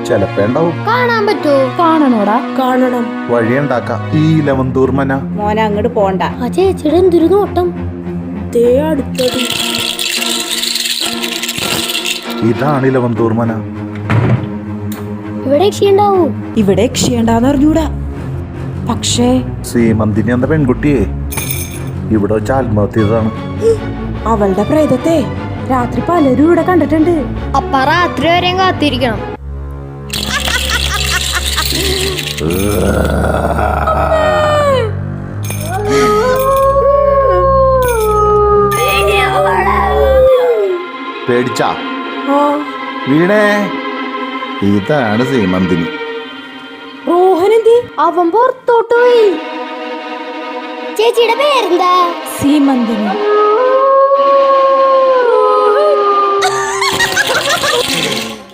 ചെലപ്പോ കാണാൻ പറ്റൂ? കാണണോടാ? കാണണം. വഴിയുണ്ടാക്കാം ഈ ലവന്തൂർമന. മോനെ അങ്ങോട്ട് പോണ്ട. ആ ചേച്ചിയുടെ എന്തൊരു നോട്ടം. അടുത്തത് ഇതാണ് ലവന്തൂർമന. ഇവിടെ യക്ഷിയുണ്ടാവൂ? ഇവിടെ യക്ഷിയുണ്ടാന്ന് അറിഞ്ഞൂടാ. പക്ഷേ സീമന്തിനി എന്ന പെൺകുട്ടിയെ ഇവിടെ വെച്ച് ആത്മഹത്യ ചെയ്തതാണ്. അവളുടെ പ്രേതത്തെ രാത്രി പലരും ഇവിടെ കണ്ടിട്ടുണ്ട്. അപ്പ രാത്രി വരെയും കാത്തിരിക്കണം. പേടിച്ചാ വീണേ? ഇതാണ് സീമന്തിനി. റോഹനെന്തി? അവൻ പുറത്തോട്ട് പോയി. ചേച്ചിയുടെ പേരെന്താ? സീമന്തിനി.